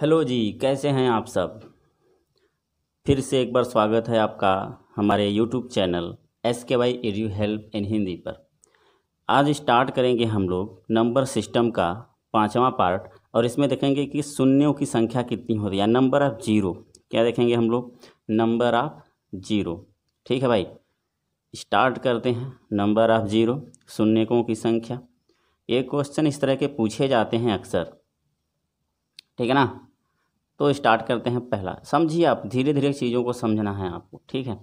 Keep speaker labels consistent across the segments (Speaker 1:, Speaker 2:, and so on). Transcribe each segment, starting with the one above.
Speaker 1: Hello जी, कैसे हैं आप सब। फिर से एक बार स्वागत है आपका हमारे YouTube channel SKY edu help in Hindi पर। आज स्टार्ट करेंगे हम लोग नंबर सिस्टम का 5वां पार्ट और इसमें देखेंगे कि शून्यों की संख्या कितनी होती है, नंबर ऑफ जीरो। क्या देखेंगे हम लोग? Number of zero. ठीक है भाई, स्टार्ट करते हैं। नंबर ऑफ जीरो, शून्यों की संख्या। ये क्वेश्चन इस तरह के पूछे जाते हैं अक्सर, ठीक है ना। तो स्टार्ट करते हैं। पहला समझिए, आप धीरे धीरे चीज़ों को समझना है आपको, ठीक है।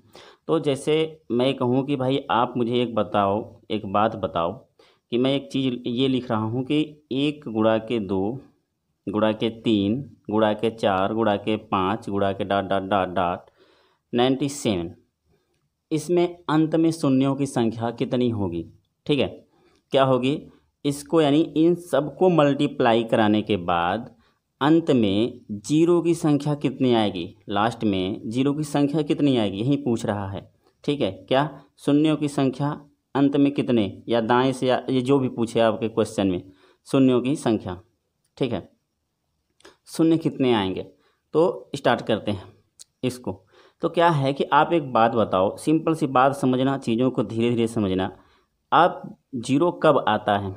Speaker 1: तो जैसे मैं कहूँ कि भाई आप मुझे एक बात बताओ कि मैं एक चीज़ ये लिख रहा हूँ कि 1 गुणा के 2 गुणा के 3 गुणा के 4 गुणा के 5 गुणा के डॉट डॉट डॉट डॉट 97। इसमें अंत में शून्यों की संख्या कितनी होगी? ठीक है, क्या होगी? इसको यानी इन सबको मल्टीप्लाई कराने के बाद अंत में जीरो की संख्या कितनी आएगी? लास्ट में जीरो की संख्या कितनी आएगी, यही पूछ रहा है। ठीक है, क्या शून्यों की संख्या अंत में कितने, या दाएं से, या ये जो भी पूछे आपके क्वेश्चन में, शून्यों की संख्या। ठीक है, शून्य कितने आएंगे? तो स्टार्ट करते हैं इसको। तो क्या है कि आप एक बात बताओ, सिंपल सी बात समझना, चीज़ों को धीरे धीरे समझना। आप जीरो कब आता है?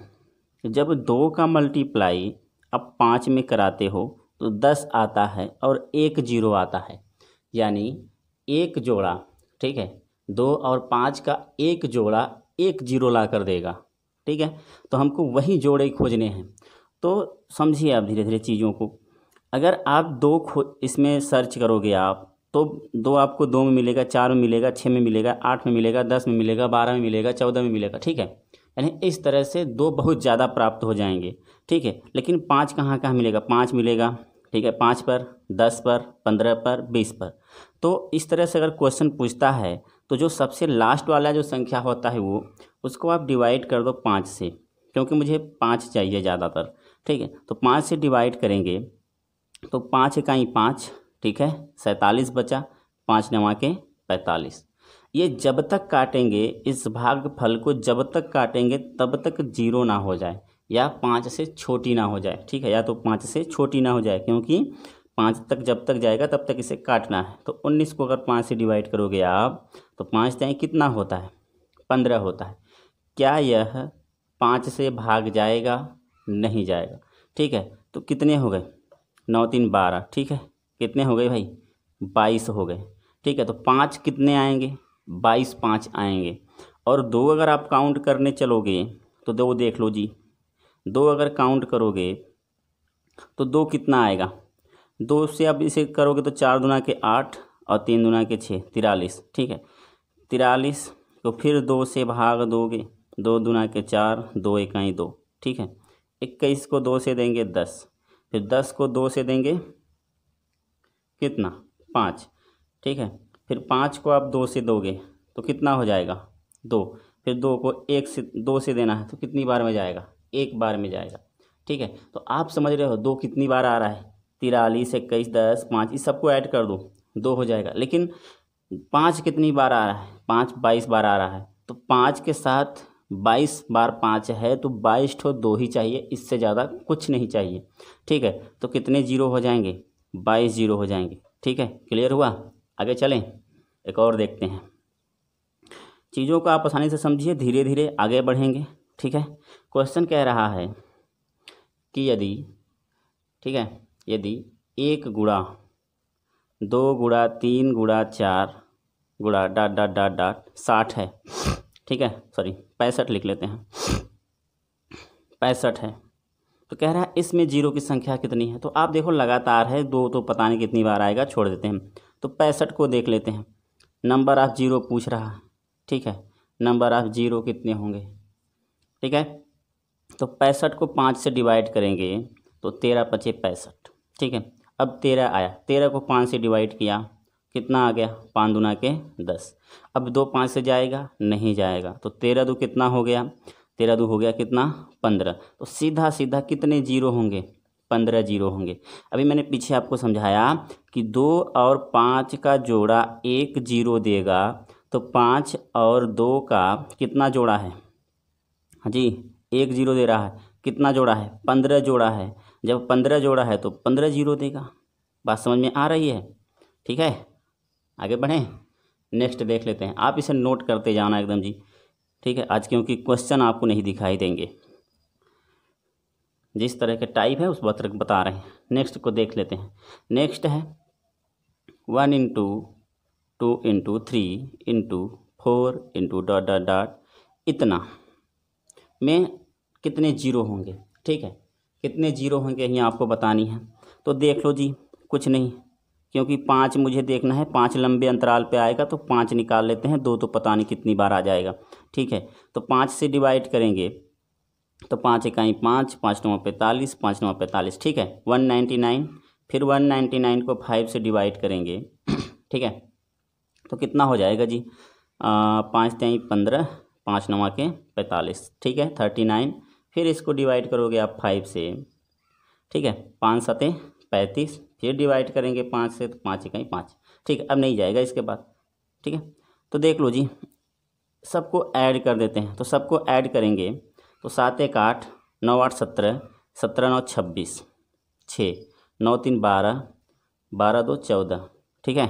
Speaker 1: जब 2 का मल्टीप्लाई आप 5 में कराते हो तो 10 आता है और एक जीरो आता है, यानी एक जोड़ा। ठीक है, 2 और 5 का एक जोड़ा एक जीरो ला कर देगा। ठीक है, तो हमको वही जोड़े खोजने हैं। तो समझिए आप धीरे धीरे चीज़ों को। अगर आप इसमें सर्च करोगे आप, तो 2 आपको 2 में मिलेगा, 4 में मिलेगा, 6 में मिलेगा, 8 में मिलेगा, 10 में मिलेगा, 12 में मिलेगा, 14 में मिलेगा। ठीक है, यानी इस तरह से 2 बहुत ज़्यादा प्राप्त हो जाएंगे। ठीक है, लेकिन 5 कहाँ कहाँ मिलेगा? 5 मिलेगा, ठीक है, 5 पर, 10 पर, 15 पर, 20 पर। तो इस तरह से अगर क्वेश्चन पूछता है तो जो सबसे लास्ट वाला जो संख्या होता है उसको आप डिवाइड कर दो 5 से, क्योंकि मुझे 5 चाहिए ज़्यादातर। ठीक है, तो 5 से डिवाइड करेंगे तो 5 इकाई 5, ठीक है, 47 बचा, 5 नवा के 45। ये जब तक काटेंगे, इस भागफल को जब तक काटेंगे तब तक जीरो ना हो जाए या 5 से छोटी ना हो जाए। ठीक है, या तो 5 से छोटी ना हो जाए, क्योंकि 5 तक जब तक जाएगा तब तक इसे काटना है। तो 19 को अगर 5 से डिवाइड करोगे आप तो 5 जाए कितना होता है? 15 होता है। क्या यह 5 से भाग जाएगा? नहीं जाएगा। ठीक है, तो कितने हो गए? 9 3 12। ठीक है, कितने हो गए भाई? 22 हो गए। ठीक है, तो 5 कितने आएंगे? 22 5 आएंगे। और 2 अगर आप काउंट करने चलोगे तो 2 देख लो जी, 2 अगर काउंट करोगे तो 2 कितना आएगा? 2 से अब इसे करोगे तो 4 दूना के 8 और 3 दूना के 6, 43। ठीक है, 43 तो फिर 2 से भाग दोगे, 2 दूना के 4, 2 इकाई 2। ठीक है, 21 को 2 से देंगे 10, फिर 10 को 2 से देंगे कितना? 5। ठीक है, फिर 5 को आप 2 से दोगे तो कितना हो जाएगा? 2। फिर 2 को 2 से देना है तो कितनी बार में जाएगा? एक बार में जाएगा। ठीक है, तो आप समझ रहे हो 2 कितनी बार आ रहा है? 43 21 10 5, इस सबको ऐड कर दो, 2 हो जाएगा। लेकिन 5 कितनी बार आ रहा है? 5 22 बार आ रहा है। तो 5 के साथ 22 बार 5 है तो 22 ठो 2 ही चाहिए, इससे ज़्यादा कुछ नहीं चाहिए। ठीक है, तो कितने जीरो हो जाएंगे? 22 जीरो हो जाएंगे। ठीक है, क्लियर हुआ? आगे चलें, एक और देखते हैं। चीज़ों को आप आसानी से समझिए, धीरे धीरे आगे बढ़ेंगे। ठीक है, क्वेश्चन कह रहा है कि यदि, ठीक है, यदि 1 गुणा 2 गुणा 3 गुणा 4 गुणा डॉट डॉट डॉट डॉट 60 है। ठीक है, सॉरी 65 लिख लेते हैं, 65 है। तो कह रहा है इसमें जीरो की संख्या कितनी है? तो आप देखो लगातार है, 2 तो पता नहीं कितनी बार आएगा, छोड़ देते हैं। तो 65 को देख लेते हैं। नंबर ऑफ जीरो पूछ रहा है। ठीक है, नंबर ऑफ जीरो कितने होंगे? ठीक है, तो 65 को 5 से डिवाइड करेंगे तो 13 पचे 65। ठीक है, अब 13 आया, 13 को 5 से डिवाइड किया, कितना आ गया? 5 दूना के 10। अब 2 5 से जाएगा? नहीं जाएगा। तो 13 दो कितना हो गया? 13 दो हो गया कितना? 15। तो सीधा सीधा कितने जीरो होंगे? 15 जीरो होंगे। अभी मैंने पीछे आपको समझाया कि 2 और 5 का जोड़ा एक जीरो देगा, तो 5 और 2 का कितना जोड़ा है? हाँ जी, एक जीरो दे रहा है। कितना जोड़ा है? 15 जोड़ा है। जब 15 जोड़ा है तो 15 जीरो देगा। बात समझ में आ रही है? ठीक है, आगे बढ़ें, नेक्स्ट देख लेते हैं। आप इसे नोट करते जाना एकदम जी, ठीक है, आज क्योंकि क्वेश्चन आपको नहीं दिखाई देंगे, जिस तरह के टाइप है उस तरह बता रहे हैं। नेक्स्ट को देख लेते हैं। नेक्स्ट है 1 into 2 into 3 into 4 into dot dot dot इतना में कितने जीरो होंगे। ठीक है, कितने जीरो होंगे ये आपको बतानी है। तो देख लो जी, कुछ नहीं, क्योंकि 5 मुझे देखना है, 5 लंबे अंतराल पे आएगा तो 5 निकाल लेते हैं, 2 तो पता नहीं कितनी बार आ जाएगा। ठीक है, तो 5 से डिवाइड करेंगे तो 5 इकाई 5, 5 9 45, 5 9 45। ठीक है, 199। फिर 199 को 5 से डिवाइड करेंगे ठीक है, तो कितना हो जाएगा जी, 5 3 15, 5 9 के 45। ठीक है, 39। फिर इसको डिवाइड करोगे आप 5 से। ठीक है, 5 7 35। फिर डिवाइड करेंगे 5 से तो 5 इकाई 5। ठीक है, अब नहीं जाएगा इसके बाद। ठीक है, तो देख लो जी, सबको ऐड कर देते हैं। तो सबको ऐड करेंगे तो 7 1 8, 9 8 17, 17 9 26, 6 9 3 12, 12 2 14। ठीक है,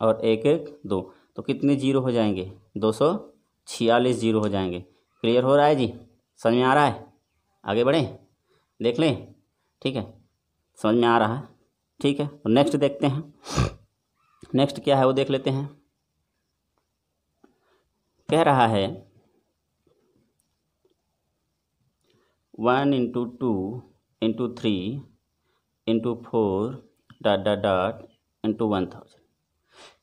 Speaker 1: और 1 1 2, तो कितने जीरो हो जाएंगे, 246 जीरो हो जाएंगे। क्लियर हो रहा है जी, समझ में आ रहा है? आगे बढ़ें, देख लें। ठीक है, समझ में आ रहा है? ठीक है, तो नेक्स्ट देखते हैं। नेक्स्ट क्या है वो देख लेते हैं। कह रहा है 1 into 2 into 3 into 4 dot dot dot into 1000।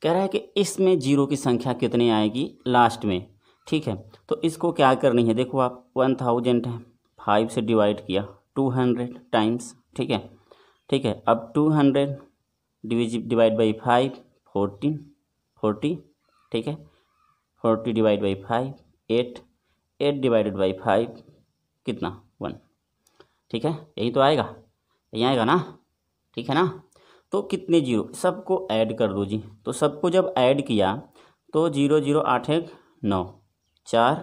Speaker 1: कह रहा है कि इसमें जीरो की संख्या कितनी आएगी लास्ट में। ठीक है, तो इसको क्या करनी है, देखो आप 1000 है, 5 से डिवाइड किया, 200 टाइम्स। ठीक है, ठीक है, अब 200 डिवाइड बाई 5, 40। ठीक है, 40 डिवाइड बाई 5, 8 डिवाइडेड बाई 5 कितना, 1। ठीक है, यही तो आएगा, यही आएगा ना? ठीक है ना? तो कितने जीरो, सबको ऐड कर दो जी। तो सबको जब ऐड किया तो 0 0 8 1 9 4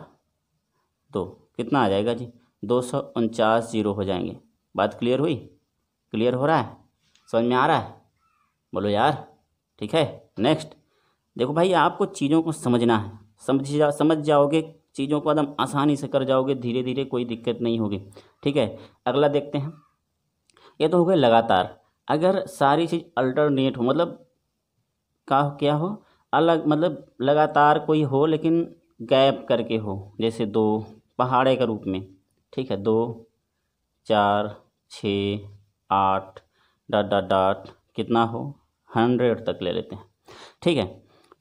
Speaker 1: 2 कितना आ जाएगा जी, 249 जीरो हो जाएंगे। बात क्लियर हुई? क्लियर हो रहा है? समझ में आ रहा है? बोलो यार। ठीक है, नेक्स्ट देखो भाई, आपको चीज़ों को समझना है, समझ जाओगे चीज़ों को, एकदम आसानी से कर जाओगे, धीरे धीरे, कोई दिक्कत नहीं होगी। ठीक है, अगला देखते हैं। ये तो हो गया लगातार। अगर सारी चीज़ अल्टरनेट हो, मतलब क्या हो, अलग, मतलब लगातार कोई हो लेकिन गैप करके हो, जैसे 2 पहाड़े के रूप में। ठीक है, 2 4 6 8 डॉट डॉट डॉट कितना हो, 100 तक ले लेते हैं। ठीक है,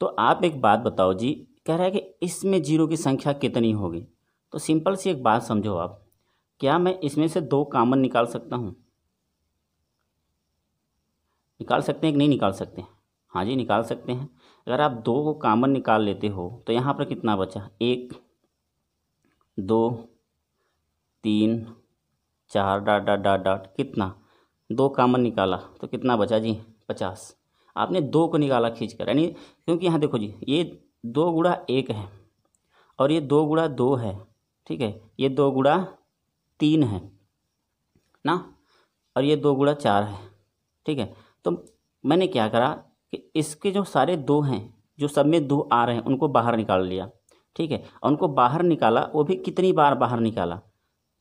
Speaker 1: तो आप एक बात बताओ जी, कह रहा है कि इसमें जीरो की संख्या कितनी होगी। तो सिंपल सी एक बात समझो आप, क्या मैं इसमें से 2 कॉमन निकाल सकता हूँ? निकाल सकते हैं कि नहीं निकाल सकते हैं? हाँ जी, निकाल सकते हैं। अगर आप 2 को कॉमन निकाल लेते हो तो यहाँ पर कितना बचा, 1 2 3 4 डॉट डॉट डॉट डॉट कितना, 2 कॉमन निकाला तो कितना बचा जी, 50। आपने 2 को निकाला खींच कर, यानी क्योंकि यहाँ देखो जी, ये 2 गुणा 1 है और ये 2 गुणा 2 है। ठीक है, ये 2 गुणा 3 है ना, और ये 2 गुणा 4 है। ठीक है, तो मैंने क्या करा कि इसके जो सारे 2 हैं, जो सब में 2 आ रहे हैं, उनको बाहर निकाल लिया। ठीक है, और उनको बाहर निकाला, वो भी कितनी बार बाहर निकाला,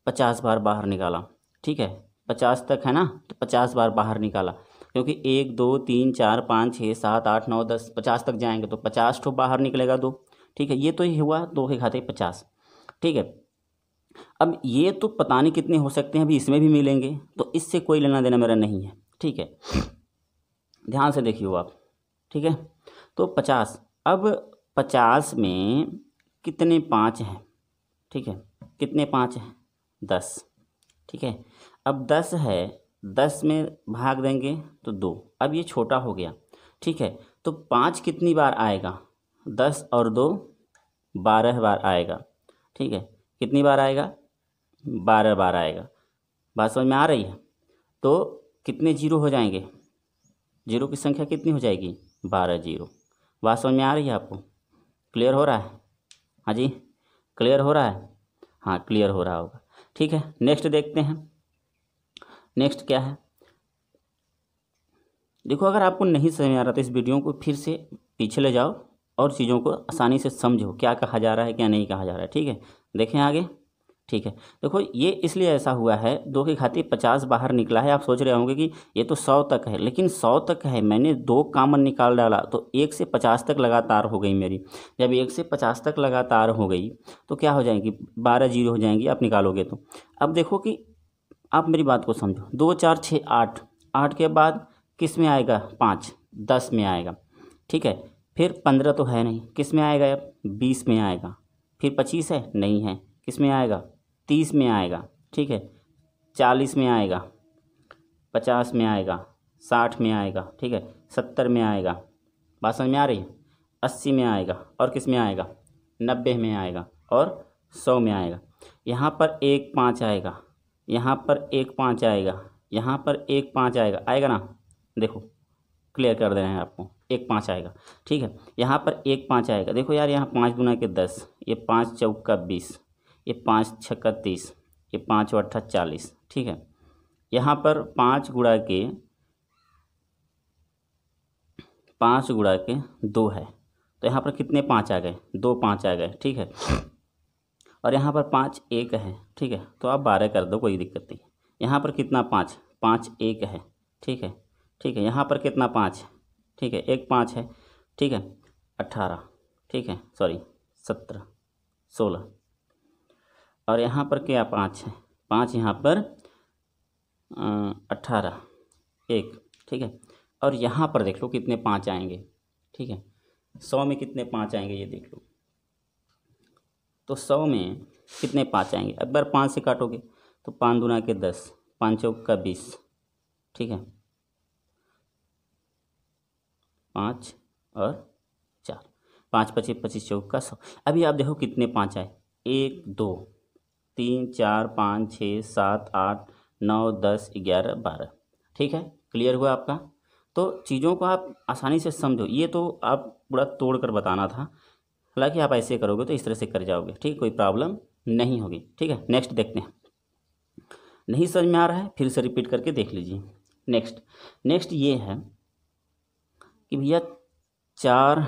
Speaker 1: 50 बार बाहर निकाला। ठीक है, 50 तक है ना, तो 50 बार बाहर निकाला, क्योंकि 1 2 3 4 5 6 7 8 9 10 50 तक जाएंगे तो 50 तो बाहर निकलेगा 2। ठीक है, ये तो ही हुआ 2 के खाते 50। ठीक है, अब ये तो पता नहीं कितने हो सकते हैं, अभी इसमें भी मिलेंगे, तो इससे कोई लेना देना मेरा नहीं है। ठीक है, ध्यान से देखिए आप। ठीक है, तो 50, अब 50 में कितने 5 हैं? ठीक है, कितने 5 हैं, 10। ठीक है, अब 10 है, 10 में भाग देंगे तो 2, अब ये छोटा हो गया। ठीक है, तो 5 कितनी बार आएगा, 10 और 2 12 बार आएगा। ठीक है, कितनी बार आएगा, 12 बार आएगा। बात समझ में आ रही है? तो कितने जीरो हो जाएंगे, जीरो की संख्या कितनी हो जाएगी, 12 जीरो। बात समझ में आ रही है आपको? क्लियर हो रहा है? हाँ जी, क्लियर हो रहा है? हाँ, क्लियर हो रहा होगा। ठीक है, नेक्स्ट देखते हैं। नेक्स्ट क्या है, देखो अगर आपको नहीं समझ में आ रहा तो इस वीडियो को फिर से पीछे ले जाओ और चीज़ों को आसानी से समझो क्या कहा जा रहा है क्या नहीं कहा जा रहा है। ठीक है, देखें आगे। ठीक है, देखो ये इसलिए ऐसा हुआ है, 2 की घाती 50 बाहर निकला है। आप सोच रहे होंगे कि ये तो 100 तक है, लेकिन 100 तक है, मैंने 2 कॉमन निकाल डाला तो 1 से 50 तक लगातार हो गई मेरी। जब 1 से 50 तक लगातार हो गई तो क्या हो जाएंगी, 12 जीरो हो जाएंगी आप निकालोगे तो। अब देखो कि आप मेरी बात को समझो, 2 4 6 8, 8 के बाद किस में आएगा, 5, 10 में आएगा। ठीक है, फिर 15 तो है नहीं, किस में आएगा, अब 20 में आएगा। फिर 25 है, नहीं है, किस में आएगा, 30 में आएगा। ठीक है, 40 में आएगा, 50 में आएगा, 60 में आएगा। ठीक है, 70 में आएगा, बात समझ में आ रही है, 80 में आएगा, और किस में आएगा, 90 में आएगा, और 100 में आएगा। यहाँ पर 1 5 आएगा, यहाँ पर 1 5 आएगा, यहाँ पर 1 5 आएगा, आएगा ना। देखो क्लियर कर दे रहे हैं आपको, 1 5 आएगा। ठीक है, यहाँ पर 1 5 आएगा। देखो यार, यहाँ 5 गुना के 10, ये 5 चौका 20, ये 5 छक्का 30, ये 5 अट्ठा 40। ठीक है, यहाँ पर 5 गुणा के 2 है, तो यहाँ पर कितने 5 आ गए, 2 5 आ गए। ठीक है, और यहाँ पर 5 1 है। ठीक है, तो आप 12 कर दो, कोई दिक्कत नहीं। यहाँ पर कितना 5 5 1 है। ठीक है, ठीक है, यहाँ पर कितना 5, ठीक है, 1 5 है। ठीक है, 18, ठीक है, सॉरी 17 16, और यहाँ पर क्या 5 है, 5 यहाँ पर 18 1। ठीक है, और यहाँ पर देख लो कितने 5 आएंगे। ठीक है, 100 में कितने 5 आएंगे ये देख लो, तो 100 में कितने 5 आएंगे। एक बार 5 से काटोगे तो 5 दूना के 10, 5 चौका 20। ठीक है, 5 और 4, 5 25 25 चौका 100। अभी आप देखो कितने 5 आए, 1 2 3 4 5 6 7 8 9 10 11 12। ठीक है, क्लियर हुआ आपका। तो चीज़ों को आप आसानी से समझो, ये तो आप पूरा तोड़ कर बताना था, हालांकि आप ऐसे करोगे तो इस तरह से कर जाओगे। ठीक, कोई प्रॉब्लम नहीं होगी। ठीक है, नेक्स्ट देखते हैं। नहीं समझ में आ रहा है फिर से रिपीट करके देख लीजिए। नेक्स्ट ये है कि भैया 4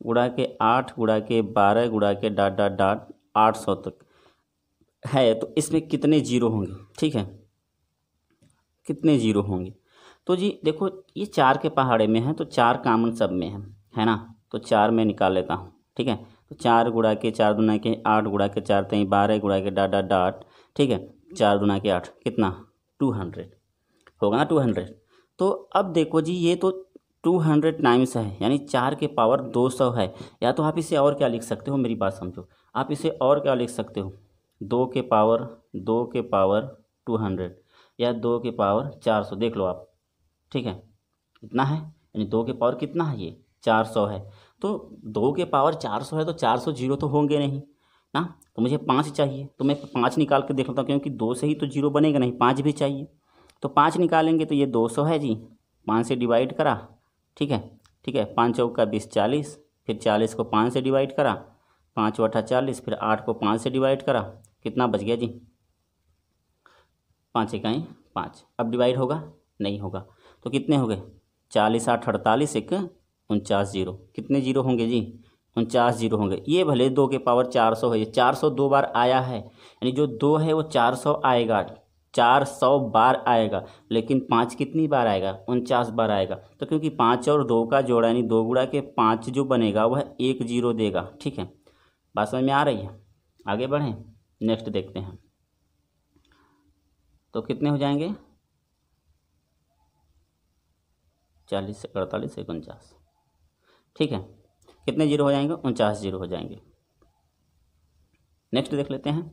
Speaker 1: गुणा के 8 गुणा के 12 गुणा के डॉट डॉट डॉट 800 तक है, तो इसमें कितने जीरो होंगे। ठीक है, कितने जीरो होंगे, तो जी देखो ये 4 के पहाड़े में है तो 4 कॉमन सब में है ना, तो 4 में निकाल लेता हूँ। ठीक है, तो 4 गुणा के 4 दूना के 8 गुणा के 4 3 12 गुणा के डॉट डॉट डॉट। ठीक है, 4 दूना के 8 कितना 200 होगा ना, 200। तो अब देखो जी ये तो 200 टाइम्स है, यानी 4 के पावर 200 है। या तो आप इसे और क्या लिख सकते हो, मेरी बात समझो, आप इसे और क्या लिख सकते हो, 2 के पावर 200 या 2 के पावर 400, देख लो आप। ठीक है, इतना है, यानी 2 के पावर कितना है, ये 400 है। तो 2 के पावर 400 है तो 400 जीरो तो होंगे नहीं ना, तो मुझे 5 चाहिए, तो मैं 5 निकाल के देख लेता हूँ, क्योंकि 2 से ही तो जीरो बनेगा नहीं, 5 भी चाहिए। तो 5 निकालेंगे तो ये 200 है जी, 5 से डिवाइड करा। ठीक है, ठीक है, 5 चौका 20 40, फिर 40 को 5 से डिवाइड करा, 5 अट्ठा 40, फिर 8 को 5 से डिवाइड करा, कितना बच गया जी, 5 इकाई 5। अब डिवाइड होगा, नहीं होगा, तो कितने हो गए, 40 8 48 1 49 जीरो, कितने जीरो होंगे जी, 49 जीरो होंगे। ये भले 2 के पावर 400 है, ये 400 2 बार आया है, यानी जो 2 है वो 400 आएगा, 400 बार आएगा, लेकिन 5 कितनी बार आएगा, 49 बार आएगा। तो क्योंकि 5 और 2 का जोड़ा यानी 2 गुणा के 5 जो बनेगा वह 1 जीरो देगा। ठीक है, बात समझ में आ रही है, आगे बढ़ें, नेक्स्ट देखते हैं। तो कितने हो जाएंगे, 40 से 48 49। ठीक है, कितने जीरो हो जाएंगे, 49 जीरो हो जाएंगे। नेक्स्ट देख लेते हैं।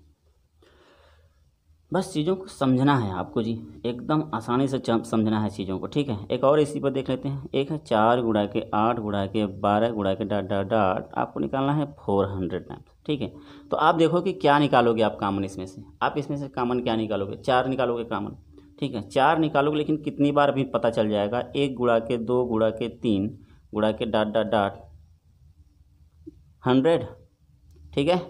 Speaker 1: बस चीज़ों को समझना है आपको जी, एकदम आसानी से समझना है चीज़ों को। ठीक है, एक और इसी पर देख लेते हैं। एक है 4 गुणा के 8 गुणा के 12 गुणा के डॉट डॉट डॉट, आपको निकालना है 400 टाइम्स। ठीक है, तो आप देखो कि क्या निकालोगे आप कॉमन, इसमें से आप इसमें से कॉमन क्या निकालोगे, 4 निकालोगे कॉमन। ठीक है, 4 निकालोगे, लेकिन कितनी बार अभी पता चल जाएगा, 1 गुणा के 2 गुणा के 3 गुणा के डॉट डॉट डॉट 100। ठीक है,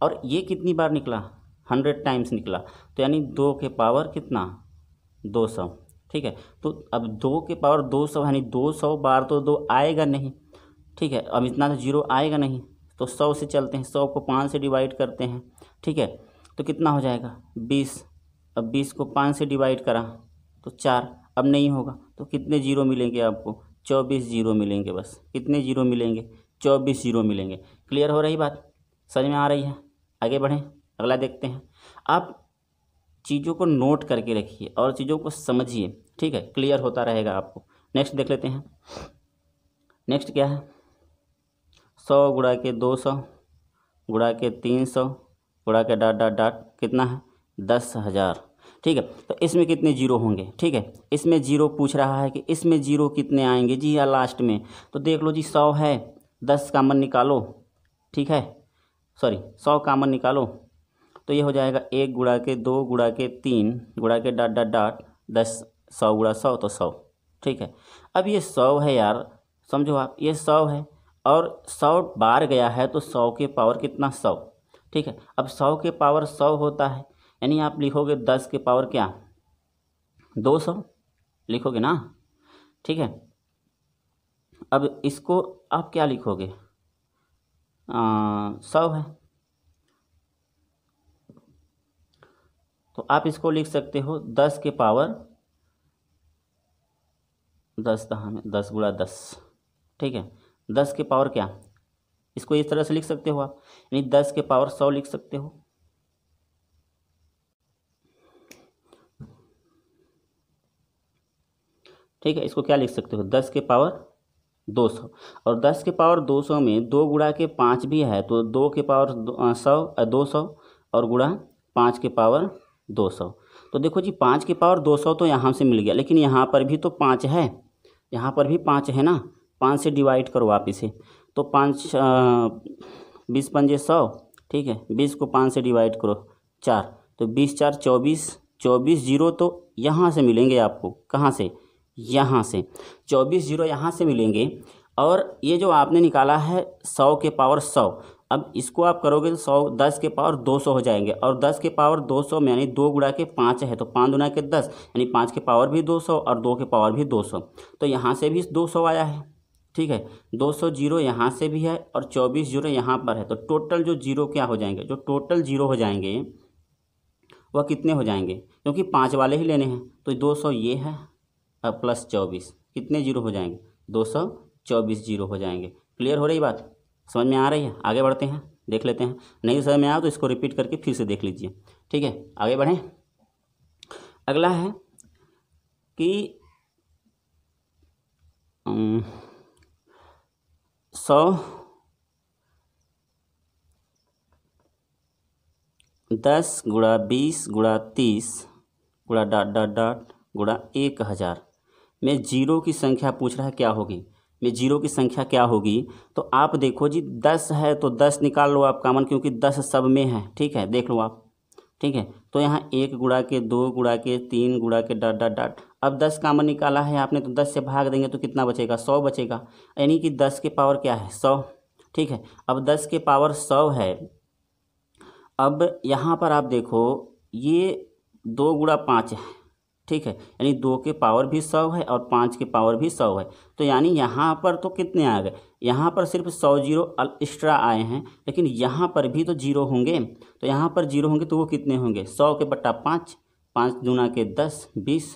Speaker 1: और ये कितनी बार निकला, 100 टाइम्स निकला, तो यानी 2 के पावर कितना 200, ठीक है। तो अब 2 के पावर 200 यानी 200 बार तो 2 आएगा नहीं, ठीक है। अब इतना तो जीरो आएगा नहीं, तो 100 से चलते हैं, 100 को 5 से डिवाइड करते हैं, ठीक है। तो कितना हो जाएगा 20। अब 20 को 5 से डिवाइड करा तो 4। अब नहीं होगा तो कितने जीरो मिलेंगे आपको, 24 जीरो मिलेंगे बस। कितने जीरो मिलेंगे, 24 जीरो मिलेंगे। क्लियर हो रही बात, समझ में आ रही है? आगे बढ़ें, अगला देखते हैं। आप चीज़ों को नोट करके रखिए और चीज़ों को समझिए, ठीक है, क्लियर होता रहेगा आपको। नेक्स्ट देख लेते हैं। नेक्स्ट क्या है, 100 गुणा के 200 गुणा के 300 गुणा के डाट डाट डाट कितना है 10,000, ठीक है। तो इसमें कितने जीरो होंगे, ठीक है। इसमें जीरो पूछ रहा है कि इसमें जीरो कितने आएंगे जी, या लास्ट में। तो देख लो जी, 100 है, 10 कामन निकालो, ठीक है, सॉरी 100 कामन निकालो, तो ये हो जाएगा 1 गुणा के 2 गुणा के 3 गुणा के डाट डाट डाट 10, 100 गुणा 100 तो 100, ठीक है। अब ये 100 है यार, समझो आप, ये 100 है और 100 बार गया है तो 100 के पावर कितना 100, ठीक है। अब 100 के पावर 100 होता है, यानी आप लिखोगे 10 के पावर क्या 200 लिखोगे ना, ठीक है। अब इसको आप क्या लिखोगे, 100 है, तो आप इसको लिख सकते हो 10 के पावर 10 10 गुणा 10, ठीक है। 10 के पावर क्या, इसको इस तरह से लिख सकते हो आप, यानी 10 के पावर 100 लिख सकते हो, ठीक है। इसको क्या लिख सकते हो 10 के पावर 200, और 10 के पावर 200 में 2 गुणा के 5 भी है, तो 2 के पावर 200 और गुणा 5 के पावर 200। तो देखो जी 5 के पावर 200 तो यहाँ से मिल गया, लेकिन यहाँ पर भी तो 5 है, यहाँ पर भी 5 है ना, 5 से डिवाइड करो आप इसे, तो 5 20 पंजे 100, ठीक है। 20 को 5 से डिवाइड करो 4, तो 20 4 24, 24 जीरो तो यहाँ से मिलेंगे आपको, कहाँ से, यहाँ से 24 जीरो यहाँ से मिलेंगे। और ये जो आपने निकाला है 100 के पावर 100, अब इसको आप करोगे तो 100 10 के पावर 200 हो जाएंगे, और 10 के पावर 200 में यानी 2 गुणा के 5 है, तो 5 गुणा के 10 यानी 5 के पावर भी 200 और 2 के पावर भी 200, तो यहाँ से भी 200 आया है, ठीक है। 200 जीरो यहाँ से भी है और 24 जीरो यहाँ पर है, तो टोटल जो जीरो क्या हो जाएंगे, जो टोटल जीरो हो जाएंगे वह कितने हो जाएंगे, क्योंकि 5 वाले ही लेने हैं, तो 200 ये है अब प्लस 24, कितने जीरो हो जाएंगे 224 जीरो हो जाएंगे। क्लियर हो रही बात, समझ में आ रही है? आगे बढ़ते हैं, देख लेते हैं। नहीं समझ में आया तो इसको रिपीट करके फिर से देख लीजिए, ठीक है। आगे बढ़ें। अगला है कि 100 10 गुणा 20 गुणा 30 गुणा डाट डाट डाट गुणा 1000 में जीरो की संख्या पूछ रहा है क्या होगी, में जीरो की संख्या क्या होगी। तो आप देखो जी 10 है तो 10 निकाल लो आप कॉमन, क्योंकि 10 सब में है, ठीक है, देख लो आप, ठीक है। तो यहाँ 1 गुणा के 2 गुणा के 3 गुणा के डाट डाट डाट, अब 10 कॉमन निकाला है आपने, तो 10 से भाग देंगे तो कितना बचेगा 100 बचेगा, यानी कि 10 के पावर क्या है 100, ठीक है। अब 10 के पावर 100 है, अब यहाँ पर आप देखो ये 2 गुणा 5 है, ठीक है, यानी 2 के पावर भी 100 है और 5 के पावर भी 100 है, तो यानी यहाँ पर तो कितने आ गए, यहाँ पर सिर्फ 100 जीरो एक्स्ट्रा आए हैं, लेकिन यहाँ पर भी तो जीरो होंगे, तो यहाँ पर जीरो होंगे तो वो कितने होंगे 100 के बट्टा 5, 5 दूना के 10 20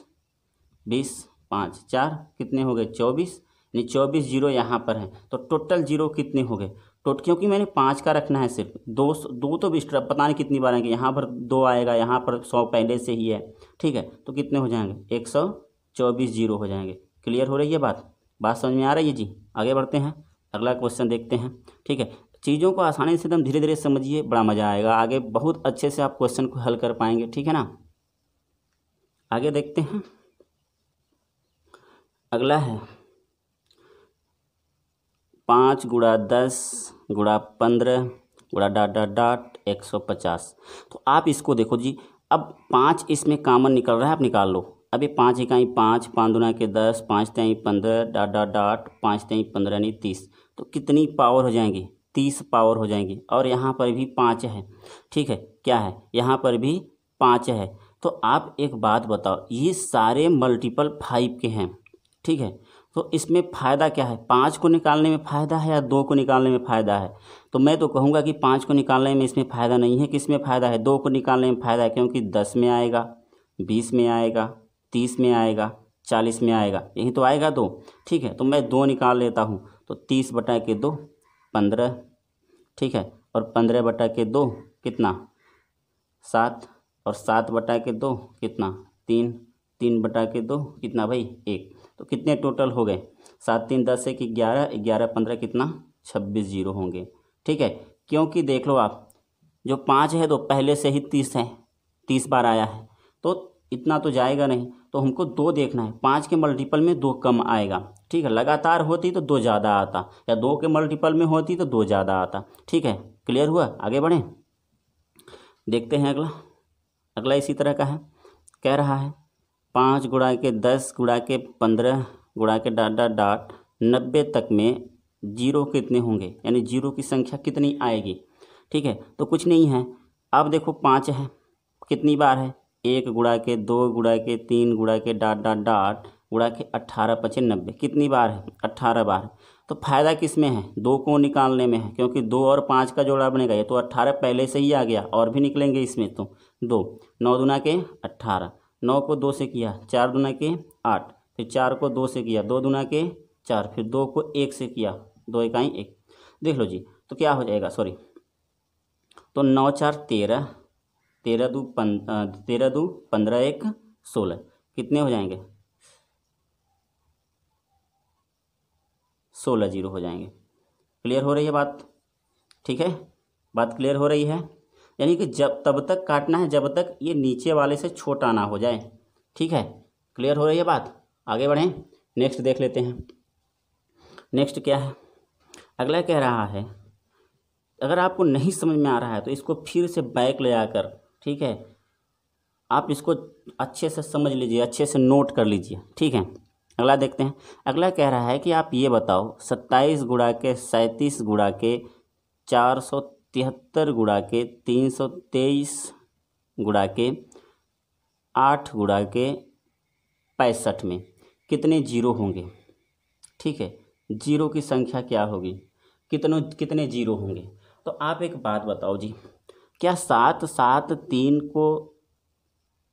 Speaker 1: 20 5 4 कितने हो गए 24, यानी 24 जीरो यहाँ पर हैं, तो टोटल जीरो कितने हो गए क्योंकि मैंने 5 का रखना है सिर्फ, दो तो एक्स्ट्रा पता नहीं कितनी बार आएंगे, यहाँ पर 2 आएगा, यहाँ पर 100 पहले से ही है, ठीक है। तो कितने हो जाएंगे 124 जीरो हो जाएंगे। क्लियर हो रही है बात समझ में आ रही है जी? आगे बढ़ते हैं, अगला क्वेश्चन देखते हैं, ठीक है। चीज़ों को आसानी से एकदम धीरे धीरे समझिए, बड़ा मज़ा आएगा, आगे बहुत अच्छे से आप क्वेश्चन को हल कर पाएंगे, ठीक है ना। आगे देखते हैं, अगला है 5 गुणा 10 गुणा 15 गुणा डाट डाट डाट 150। तो आप इसको देखो जी, अब 5 इसमें कॉमन निकल रहा है, आप निकाल लो। अभी 5 इकाई 5, 5 दूना के 10, 5 तेई 15 डाट डाट डाट 5 तेई 15 यानी 30, तो कितनी पावर हो जाएंगी 30 पावर हो जाएंगी। और यहाँ पर भी 5 है, ठीक है, क्या है यहाँ पर भी 5 है, तो आप एक बात बताओ, ये सारे मल्टीपल 5 के हैं, ठीक है, तो इसमें फ़ायदा क्या है? 5 को निकालने में फ़ायदा है या 2 को निकालने में फ़ायदा है? तो मैं तो कहूँगा कि 5 को निकालने में इसमें फ़ायदा नहीं है। किस में फ़ायदा है? 2 को निकालने में फ़ायदा है, क्योंकि 10 में आएगा, 20 में आएगा, 30 में आएगा, 40 में आएगा, यही तो आएगा 2, ठीक है। तो मैं 2 निकाल लेता हूँ, तो 30/2 15, ठीक है, और 15/2 कितना? 7, और 7/2 कितना? 3, 3/2 कितना भाई? 1। तो कितने टोटल हो गए? 7 3 10 1 11, 11 15 कितना? 26 जीरो होंगे, ठीक है। क्योंकि देख लो आप, जो 5 है तो पहले से ही 30 है, 30 बार आया है, तो इतना तो जाएगा नहीं, तो हमको 2 देखना है। 5 के मल्टीपल में 2 कम आएगा, ठीक है। लगातार होती तो 2 ज़्यादा आता, या 2 के मल्टीपल में होती तो 2 ज़्यादा आता, ठीक है। क्लियर हुआ? आगे बढ़ें, देखते हैं अगला। अगला इसी तरह का है, कह रहा है 5 गुणा के 10 गुणा के 15 गुणा के डॉट डॉट डॉट 90 तक में जीरो कितने होंगे, यानी जीरो की संख्या कितनी आएगी, ठीक है। तो कुछ नहीं है, अब देखो 5 है, कितनी बार है? 1 गुणा के 2 गुणा के 3 गुणा के डॉट डॉट डॉट गुणा के 18 5 90, कितनी बार है? 18 बार। तो फायदा किस में है? 2 को निकालने में है, क्योंकि 2 और 5 का जोड़ा बनेगा, ये तो 18 पहले से ही आ गया, और भी निकलेंगे इसमें, तो 2 9 दूना के 18, 9 को 2 से किया, 4 दूना के 8, फिर 4 को 2 से किया, 2 दूना के 4, फिर 2 को 1 से किया, 2 इकाई 1। देख लो जी, तो क्या हो जाएगा, सॉरी, तो 9 4 13, 13 दू 15 1 16, कितने हो जाएंगे? 16 जीरो हो जाएंगे। क्लियर हो रही है बात? ठीक है, बात क्लियर हो रही है। यानी कि जब तब तक काटना है जब तक ये नीचे वाले से छोटा ना हो जाए, ठीक है। क्लियर हो रही है बात? आगे बढ़ें, नेक्स्ट देख लेते हैं। नेक्स्ट क्या है? अगला कह रहा है, अगर आपको नहीं समझ में आ रहा है तो इसको फिर से बैक ले आकर, ठीक है, आप इसको अच्छे से समझ लीजिए, अच्छे से नोट कर लीजिए, ठीक है। अगला देखते हैं। अगला कह रहा है कि आप ये बताओ 27 गुणा के 37 गुणा के 473 गुणा के 323 गुणा के 8 गुणा के 65 में कितने जीरो होंगे, ठीक है। जीरो की संख्या क्या होगी, कितने जीरो होंगे? तो आप एक बात बताओ जी, क्या 7 7 3 को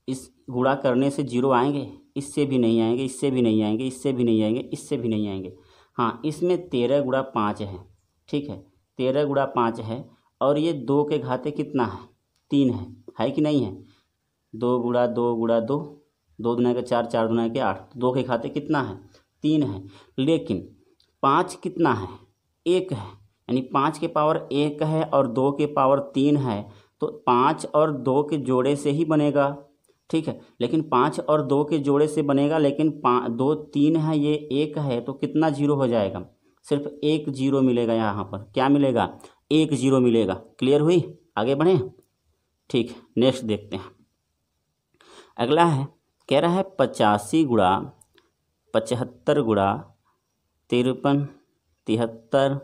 Speaker 1: इस गुणा करने से जीरो आएंगे? इससे भी नहीं आएंगे, इससे भी नहीं आएंगे, इससे भी नहीं आएंगे, इससे भी नहीं आएंगे। हाँ, इसमें 13 गुणा 5 है, ठीक है, 13 गुणा 5 है, और ये 2 के घाते कितना है? 3 है कि नहीं है? 2 गुणा 2 गुणा 2, 2 दूना के 4, 4 दूना के 8, 2 के घाते कितना है? 3 है। लेकिन 5 कितना है? 1 है, यानी 5 के पावर 1 है और 2 के पावर 3 है, तो 5 और 2 के जोड़े से ही बनेगा, ठीक है। लेकिन 5 और 2 के जोड़े से बनेगा, लेकिन 2 3 है, ये 1 है, तो कितना जीरो हो जाएगा? सिर्फ 1 जीरो मिलेगा यहाँ पर। क्या मिलेगा? 1 जीरो मिलेगा। क्लियर हुई? आगे बढ़ें, ठीक है। नेक्स्ट देखते हैं। अगला है, कह रहा है 85 गुणा 75 गुणा 53 73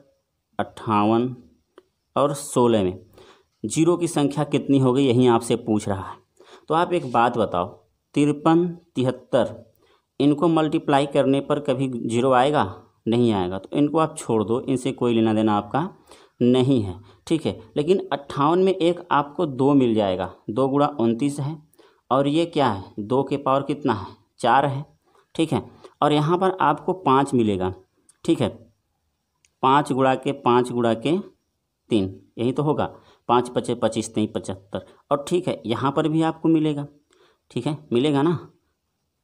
Speaker 1: 58 और 16 में जीरो की संख्या कितनी होगी, यही आपसे पूछ रहा है। तो आप एक बात बताओ, 53 73 इनको मल्टीप्लाई करने पर कभी जीरो आएगा? नहीं आएगा, तो इनको आप छोड़ दो, इनसे कोई लेना देना आपका नहीं है, ठीक है। लेकिन 58 में एक आपको 2 मिल जाएगा, 2 गुणा 29 है, और ये क्या है? 2 के पावर कितना है? 4 है, ठीक है। और यहाँ पर आपको 5 मिलेगा, ठीक है, 5 गुणा के 5 गुणा के 3, यही तो होगा, 5 5 25 3 75, और ठीक है यहाँ पर भी आपको मिलेगा, ठीक है, मिलेगा ना,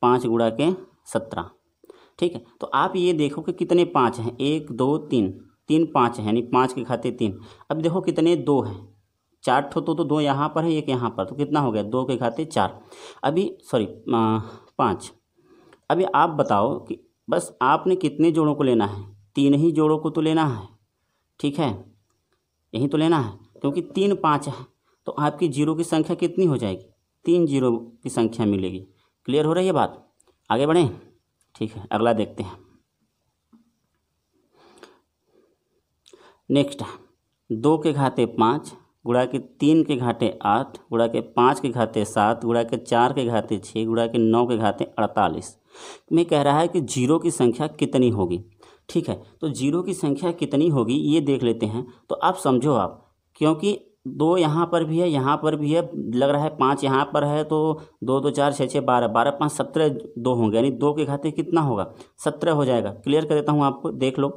Speaker 1: 5 गुणा के 17, ठीक है। तो आप ये देखो कि कितने 5 हैं, 1 2 3, 3 5 है, यानी 5 के खाते 3। अब देखो कितने 2 हैं, 4 ठो तो 2 यहाँ पर है, एक यहाँ पर, तो कितना हो गया? 2 के खाते 4, अभी सॉरी 5। अभी आप बताओ कि बस आपने कितने जोड़ों को लेना है? 3 ही जोड़ों को तो लेना है, ठीक है, यही तो लेना है, क्योंकि 3 5 है, तो आपकी जीरो की संख्या कितनी हो जाएगी? 3 जीरो की संख्या मिलेगी। क्लियर हो रही है बात? आगे बढ़ें, ठीक है। अगला देखते हैं। नेक्स्ट है 2 के घाते 5 गुणा के 3 के घाते 8 गुणा के 5 के घाते 7 गुणा के 4 के घाते 6 गुणा के 9 के घाते 48 में कह रहा है कि जीरो की संख्या कितनी होगी। ठीक है, तो जीरो की संख्या कितनी होगी ये देख लेते हैं। तो आप समझो आप, क्योंकि 2 यहाँ पर भी है, यहाँ पर भी है, लग रहा है 5 यहाँ पर है, तो 2 2 4 6 6 12 12 5 17 2 होंगे, यानी 2 के घाते कितना होगा 17 हो जाएगा। क्लियर कर देता हूँ आपको, देख लो।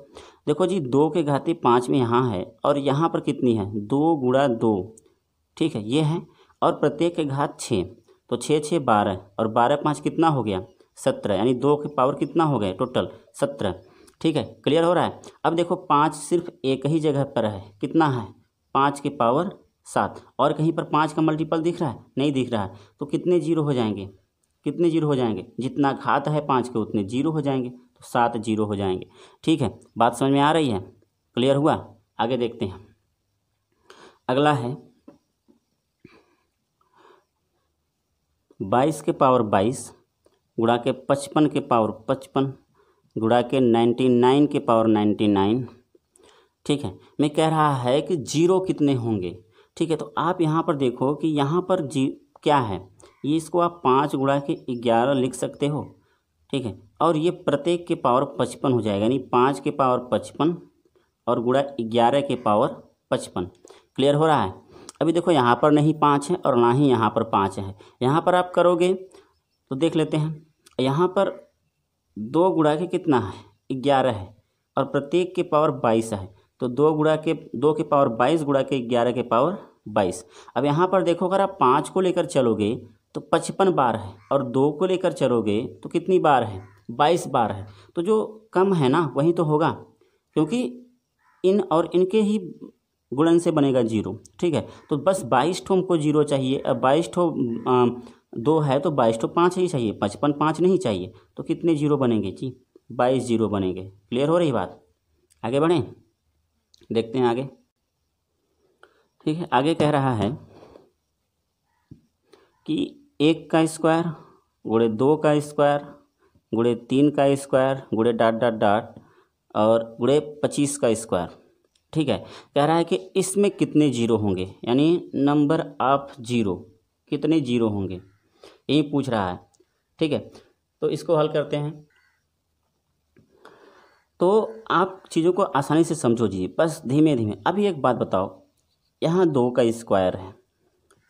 Speaker 1: देखो जी 2 के घाते 5 में यहाँ है और यहाँ पर कितनी है 2 गुणा 2। ठीक है, ये है, और प्रत्येक के घात 6, तो 6 6 12 और 12 5 कितना हो गया 17, यानी 2 की पावर कितना हो गया टोटल 17। ठीक है, क्लियर हो रहा है। अब देखो 5 सिर्फ एक ही जगह पर है, कितना है 5 की पावर 7, और कहीं पर 5 का मल्टीपल दिख रहा है, नहीं दिख रहा है। तो कितने जीरो हो जाएंगे, कितने जीरो हो जाएंगे, जितना घात है 5 के उतने जीरो हो जाएंगे, तो 7 जीरो हो जाएंगे। ठीक है, बात समझ में आ रही है, क्लियर हुआ। आगे देखते हैं, अगला है 22 के पावर 22 गुणा के 55 के पावर 55 गुणा के 99 के पावर 99। ठीक है, मैं कह रहा है कि जीरो कितने होंगे। ठीक है, तो आप यहाँ पर देखो कि यहाँ पर क्या है, ये इसको आप 5 गुणा के 11 लिख सकते हो। ठीक है, और ये प्रत्येक के पावर 55 हो जाएगा, यानी 5 के पावर 55 और गुणा 11 के पावर 55। क्लियर हो रहा है। अभी देखो यहाँ पर नहीं 5 है और ना ही यहाँ पर 5 है। यहाँ पर आप करोगे तो देख लेते हैं, यहाँ पर 2 गुणा के कितना है 11 है और प्रत्येक के पावर 22 है, तो 2 के पावर 22 गुणा के 11 के पावर 22। अब यहाँ पर देखो, अगर आप 5 को लेकर चलोगे तो 55 बार है, और 2 को लेकर चलोगे तो कितनी बार है 22 बार है। तो जो कम है ना वही तो होगा, क्योंकि इन और इनके ही गुणन से बनेगा जीरो। ठीक है, तो बस 22 ठो हमको जीरो चाहिए। अब 22 ठो 2 है तो 22 ठो 5 ही चाहिए, 55 5 नहीं चाहिए। तो कितने जीरो बनेंगे जी 22 जीरो बनेंगे। क्लियर हो रही बात। आगे बढ़ें, देखते हैं आगे। ठीक है, आगे कह रहा है कि 1 का स्क्वायर गुणे 2 का स्क्वायर गुणे 3 का स्क्वायर गुणे डॉट डॉट डॉट और गुणे 25 का स्क्वायर। ठीक है, कह रहा है कि इसमें कितने जीरो होंगे, यानी नंबर ऑफ जीरो, कितने जीरो होंगे यही पूछ रहा है। ठीक है, तो इसको हल करते हैं। तो आप चीज़ों को आसानी से समझो जी, बस धीमे धीमे। अभी एक बात बताओ, यहाँ 2 का स्क्वायर है,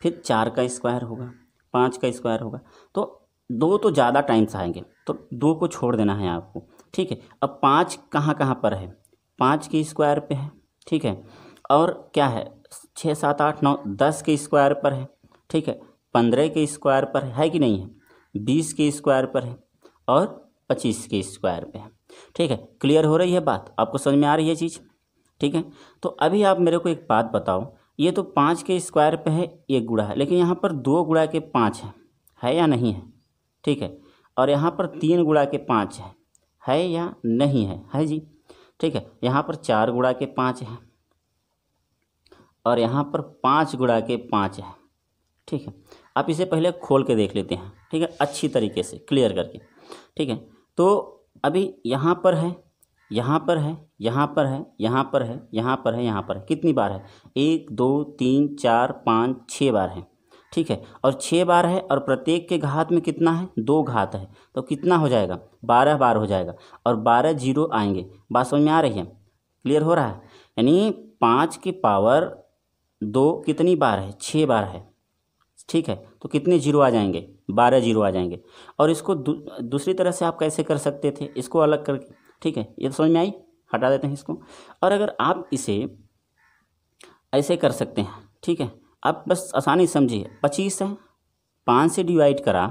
Speaker 1: फिर 4 का स्क्वायर होगा, 5 का स्क्वायर होगा, तो 2 तो ज़्यादा टाइम्स आएंगे, तो 2 को छोड़ देना है आपको। ठीक है, अब 5 कहाँ कहाँ पर है, 5 के स्क्वायर पे है। ठीक है, और क्या है 6 7 8 9 10 के स्क्वायर पर है। ठीक है, 15 के स्क्वायर पर है कि नहीं है, 20 के स्क्वायर पर है और 25 के स्क्वायर पे है। ठीक है, क्लियर हो रही है बात, आपको समझ में आ रही है चीज़। ठीक है, तो अभी आप मेरे को एक बात बताओ, ये तो 5 के स्क्वायर पे है, एक गुणा है, लेकिन यहाँ पर 2 गुणा के 5 है या नहीं है। ठीक है, और यहाँ पर 3 गुणा के 5 है या नहीं है जी। ठीक है, यहाँ पर 4 गुणा के 5 है और यहाँ पर 5 गुणा के 5 है। ठीक है, आप इसे पहले खोल के देख लेते हैं। ठीक है, अच्छी तरीके से क्लियर करके। ठीक है, तो अभी यहाँ पर है, यहाँ पर है, यहाँ पर है, यहाँ पर है, यहाँ पर है, यहाँ पर है, कितनी बार है 1 2 3 4 5 6 बार है। ठीक है, और 6 बार है और प्रत्येक के घात में कितना है 2 घात है, तो कितना हो जाएगा 12 बार हो जाएगा, और 12 जीरो आएंगे। बात समझ में आ रही है, क्लियर हो रहा है। यानी 5 की पावर 2 कितनी बार है 6 बार है। ठीक है, तो कितने जीरो आ जाएंगे 12 जीरो आ जाएंगे। और इसको दूसरी तरह से आप कैसे कर सकते थे, इसको अलग करके। ठीक है, ये तो समझ में आई, हटा देते हैं इसको। और अगर आप इसे ऐसे कर सकते हैं, ठीक है, आप बस आसानी समझिए, 25 है, 5 से डिवाइड करा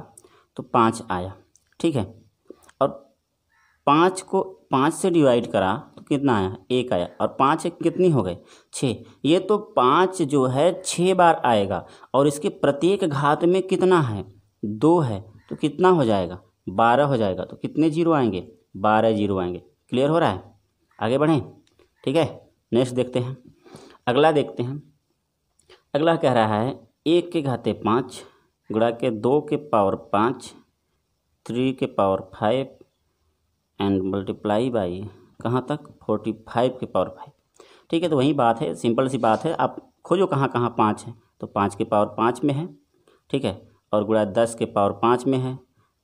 Speaker 1: तो 5 आया। ठीक है, और 5 को 5 से डिवाइड करा तो कितना आया 1 आया, और 5 एक कितनी हो गए 6। ये तो 5 जो है 6 बार आएगा, और इसके प्रत्येक घात में कितना है 2 है, तो कितना हो जाएगा 12 हो जाएगा। तो कितने जीरो आएंगे 12 जीरो आएंगे। क्लियर हो रहा है, आगे बढ़ें। ठीक है, नेक्स्ट देखते हैं, अगला देखते हैं। अगला कह रहा है 1 के घाते 5 गुणा के 2 के पावर 5 3 के पावर 5 एंड मल्टीप्लाई बाई कहाँ तक 45 के पावर 5। ठीक है, तो वही बात है, सिंपल सी बात है, आप खोजो कहाँ कहाँ 5 है, तो 5 के पावर 5 में है, ठीक है, और गुणा 10 के पावर 5 में है,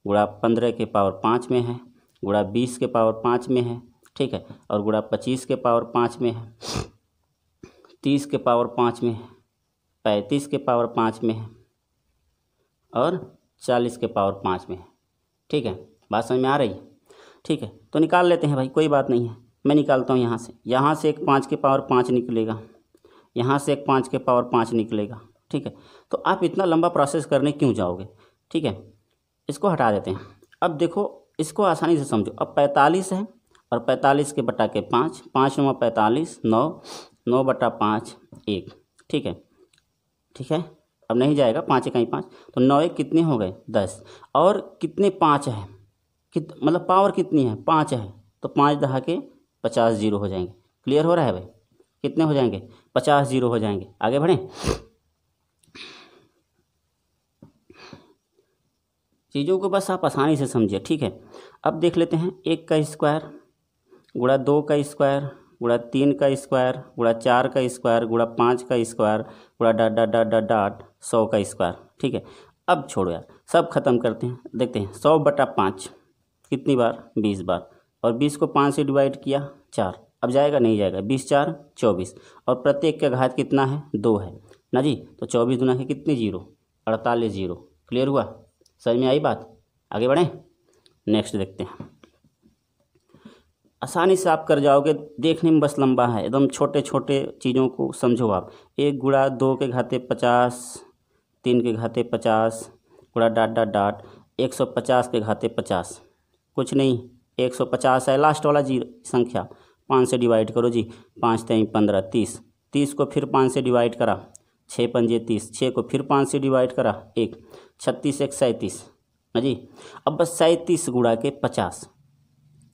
Speaker 1: गुणा 15 के पावर 5 में है, गुणा 20 के पावर 5 में है, ठीक है, और गुणा 25 के पावर 5 में है, 30 के पावर 5 में है, 35 के पावर 5 में है और 40 के पावर 5 में है, ठीक है। बात समझ में आ रही है? ठीक है, तो निकाल लेते हैं भाई, कोई बात नहीं है। मैं निकालता हूँ यहाँ से एक 5 के पावर 5 निकलेगा, यहाँ से एक 5 के पावर 5 निकलेगा, ठीक है। तो आप इतना लंबा प्रोसेस करने क्यों जाओगे, ठीक है, इसको हटा देते हैं। अब देखो इसको आसानी से समझो। अब 45 है और 45 के बटा के 5, 5 9 45, 9 9 बटा 5 1, ठीक है, ठीक है। अब नहीं जाएगा, 5 कहीं 5, तो 9 1 कितने हो गए 10, और कितने 5 है, मतलब पावर कितनी है 5 है, तो 5 दहा के 50 जीरो हो जाएंगे। क्लियर हो रहा है भाई? कितने हो जाएंगे? 50 जीरो हो जाएंगे। आगे बढ़ें, चीज़ों को बस आप आसानी से समझिए, ठीक है। अब देख लेते हैं 1 का स्क्वायर गुणा 2 का स्क्वायर गुणा 3 का स्क्वायर गुणा 4 का स्क्वायर गुणा 5 का स्क्वायर गुणा dot dot dot dot dot 100 का स्क्वायर, ठीक है। अब छोड़ो यार, सब खत्म करते हैं। देखते हैं 100 बटा 5 कितनी बार? 20 बार, और 20 को 5 से डिवाइड किया 4, अब जाएगा नहीं जाएगा, 20 4 24, और प्रत्येक का घात कितना है 2 है ना जी, तो 24 गुना के कितने जीरो? 48 जीरो। क्लियर हुआ? समझ में आई बात? आगे बढ़ें, नेक्स्ट देखते हैं। आसानी से आप कर जाओगे, देखने में बस लंबा है, एकदम छोटे छोटे चीज़ों को समझो आप। 1 गुणा 2 के घाते 50, 3 के घाते 50 गुणा डॉट डॉट डॉट 150 के घाते 50, कुछ नहीं 150 है लास्ट वाला जीरो संख्या, 5 से डिवाइड करो जी, 5 3 15 30, 30 को फिर 5 से डिवाइड करा, 6 पंजे 30, 6 को फिर 5 से डिवाइड करा 1, 36 1 37 ना जी। अब बस 37 गुणा के 50,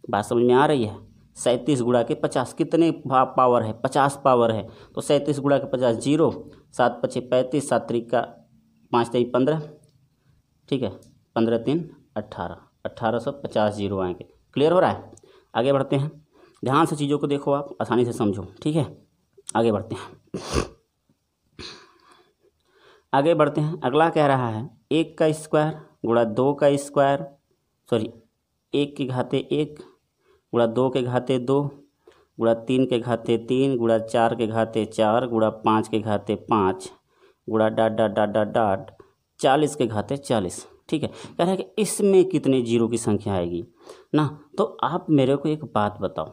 Speaker 1: बात समझ में आ रही है? 37 गुणा के 50 कितने पावर है? 50 पावर है, तो 37 गुणा के 50 जीरो, 7 5 35, 7 3 का 5 3 15, ठीक है, 15 3 18, 1850 जीरो आएंगे। क्लियर हो रहा है? आगे बढ़ते हैं, ध्यान से चीज़ों को देखो आप, आसानी से समझो, ठीक है। आगे बढ़ते हैं, आगे बढ़ते हैं। अगला कह रहा है 1 का स्क्वायर गुणा 2 का स्क्वायर, सॉरी 1 के घाते 1 गुणा 2 के घाते 2 गुणा 3 के घाते 3 गुणा 4 के घाते 4 गुणा 5 के घाते 5 गुणा dot dot dot dot dot 40 के घाते 40, ठीक है। कह रहा है कि इसमें कितने जीरो की संख्या आएगी ना, तो आप मेरे को एक बात बताओ,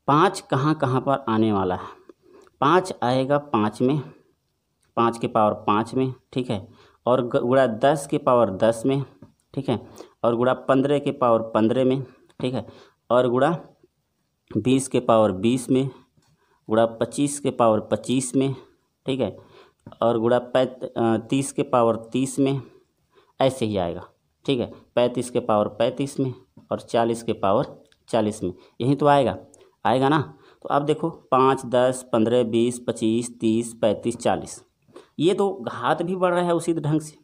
Speaker 1: 5 कहाँ कहाँ पर आने वाला है? 5 आएगा 5 में, 5 के पावर 5 में, ठीक है, और गुणा 10 के पावर 10 में, ठीक है, और गुणा 15 के पावर 15 में, ठीक है, और गुणा 20 के पावर 20 में, गुणा 25 के पावर 25 में, ठीक है, और गुणा 30 के पावर 30 में, ऐसे ही आएगा, ठीक है, 35 के पावर 35 में और 40 के पावर 40 में, यही तो आएगा, आएगा ना। तो आप देखो 5 10 15 20 25 30 35 40, ये तो घात भी बढ़ रहा है उसी ढंग से,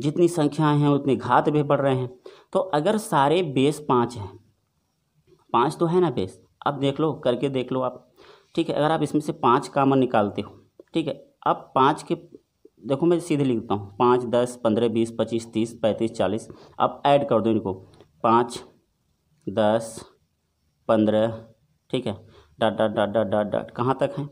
Speaker 1: जितनी संख्याएं हैं उतने घात भी बढ़ रहे हैं। तो अगर सारे बेस 5 हैं, 5 तो है ना बेस, अब देख लो, करके देख लो आप, ठीक है। अगर आप इसमें से 5 कॉमन निकालते हो, ठीक है, अब 5 के देखो मैं सीधे लिखता हूँ, 5 10 15 20 25 30 35 40, अब ऐड कर दो इनको, 5 10 15, ठीक है, dot dot dot dot dot dot कहाँ तक है?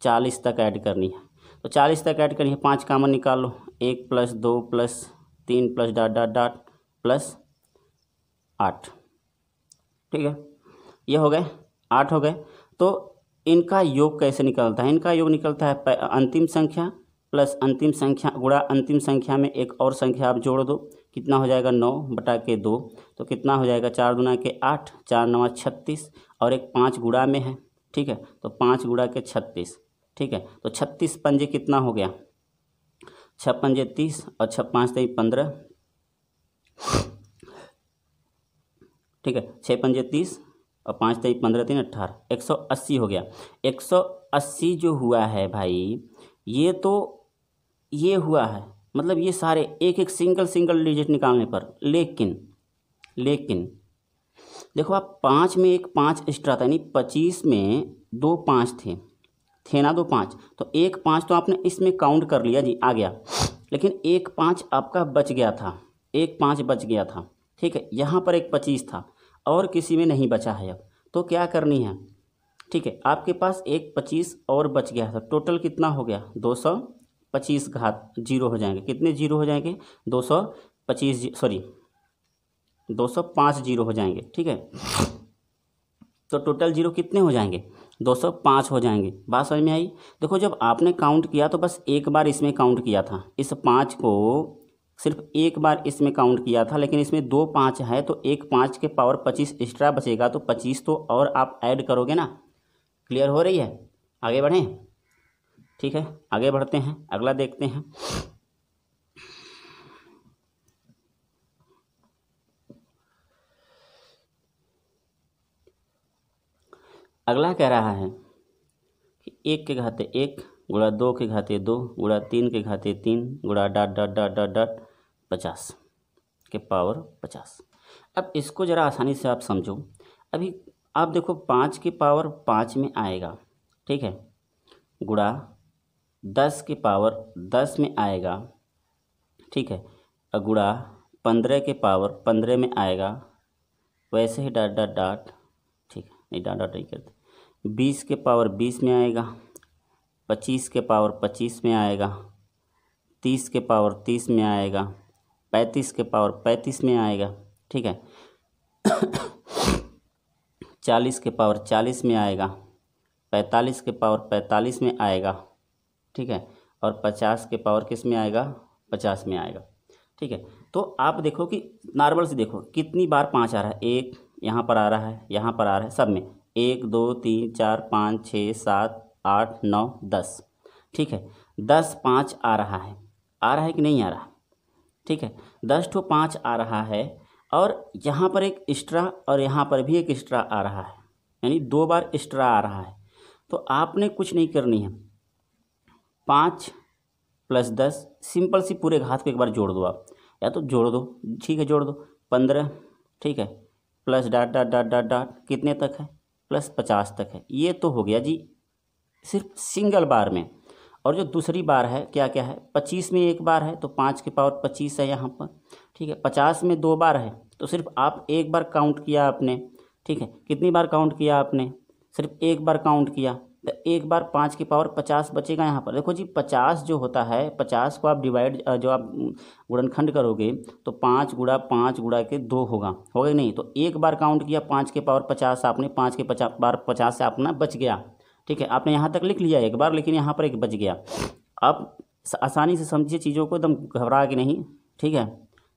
Speaker 1: 40 तक ऐड करनी है, तो 40 तक ऐड करनी है, 5 कॉमन निकाल लो, 1 + 2 + 3 + डॉट डॉट डॉट प्लस 8, ठीक है, ये हो गए 8 हो गए। तो इनका योग कैसे निकलता है? इनका योग निकलता है अंतिम संख्या प्लस अंतिम संख्या गुणा अंतिम संख्या में एक और संख्या आप जोड़ दो, कितना हो जाएगा 9 बटा के 2, तो कितना हो जाएगा 4 दूना के 8, 4 9 36, और एक 5 गुणा में है, ठीक है, तो 5 गुणा के 36, ठीक है, तो 36 पंजे कितना हो गया? 6 पंजे 30 और 6 5 3 15, ठीक है, 6 पंजे 30 और 5 3 15 3 18, 180 हो गया। 180 जो हुआ है भाई, ये तो ये हुआ है, मतलब ये सारे एक एक सिंगल डिजिट निकालने पर, लेकिन देखो आप 5 में एक 5 एक्स्ट्रा था, यानी 25 में 2 5 थे, थे ना 2 5, तो 1 5 तो आपने इसमें काउंट कर लिया जी, आ गया। लेकिन 1 5 आपका बच गया था, 1 5 बच गया था, ठीक है। यहाँ पर एक 25 था और किसी में नहीं बचा है। अब तो क्या करनी है, ठीक है, आपके पास एक 25 और बच गया था। टोटल कितना हो गया, 225 घात जीरो हो जाएंगे। कितने जीरो हो जाएंगे, 225, सॉरी 205 जीरो हो जाएंगे, ठीक है। तो टोटल जीरो कितने हो जाएंगे, 205 हो जाएंगे। बात समझ में आई। देखो जब आपने काउंट किया तो बस एक बार इसमें काउंट किया था, इस 5 को सिर्फ एक बार इसमें काउंट किया था, लेकिन इसमें 2 5 है तो एक 5 के पावर 25 एक्स्ट्रा बचेगा, तो 25 तो और आप ऐड करोगे ना। क्लियर हो रही है, आगे बढ़ें, ठीक है। आगे बढ़ते हैं, अगला देखते हैं। अगला कह रहा है कि 1 के घाते 1 गुणा 2 के घाते 2 गुणा 3 के घाते 3 गुणा dot dot dot dot dot 50 के पावर 50। अब इसको ज़रा आसानी से आप समझो। अभी आप देखो 5 की पावर 5 में आएगा, ठीक है, गुणा 10 की पावर 10 में आएगा, ठीक है, और गुणा 15 के पावर 15 में आएगा, वैसे ही डॉट डॉट डॉट, ठीक है, नहीं डॉट डॉट नहीं करते। 20 के पावर 20 में आएगा, 25 के पावर 25 में आएगा, 30 के पावर 30 में आएगा, 35 के पावर 35 में आएगा, ठीक है। 40 के पावर 40 में आएगा, 45 के पावर 45 में आएगा, ठीक है, और 50 के पावर किस में आएगा, 50 में आएगा, ठीक है। तो आप देखो कि नॉर्मल से देखो कितनी बार 5 आ रहा है, एक यहाँ पर आ रहा है, यहाँ पर आ रहा है, सब में 1 2 3 4 5 6 7 8 9 10, ठीक है। 10 5 आ रहा है कि नहीं आ रहा, ठीक है। 10 ठो 5 आ रहा है और यहाँ पर एक एक्स्ट्रा और यहाँ पर भी एक एक्स्ट्रा आ रहा है, यानी 2 बार एक्स्ट्रा आ रहा है। तो आपने कुछ नहीं करनी है, 5 + 10 सिंपल सी पूरे घात को एक बार जोड़ दो आप, या तो जोड़ दो, ठीक है, जोड़ दो 15, ठीक है, plus dot dot dot dot dot कितने तक है, +50 तक है। ये तो हो गया जी सिर्फ सिंगल बार में। और जो दूसरी बार है क्या क्या है, 25 में एक बार है तो 5 की पावर 25 है यहाँ पर, ठीक है। 50 में 2 बार है तो सिर्फ आप एक बार काउंट किया आपने, ठीक है। कितनी बार काउंट किया आपने, सिर्फ एक बार काउंट किया, तो एक बार 5 की पावर 50 बचेगा यहाँ पर। देखो जी 50 जो होता है, 50 को आप डिवाइड जो आप गुणनखंड करोगे तो 5 गुणा 5 गुणा के 2 होगा नहीं। तो एक बार काउंट किया 5 के पावर 50 आपने, 5 के बार 50 से अपना बच गया, ठीक है। आपने यहाँ तक लिख लिया एक बार, लेकिन यहाँ पर एक बच गया। आप आसानी से समझिए चीज़ों को, एकदम घबरा के नहीं, ठीक है,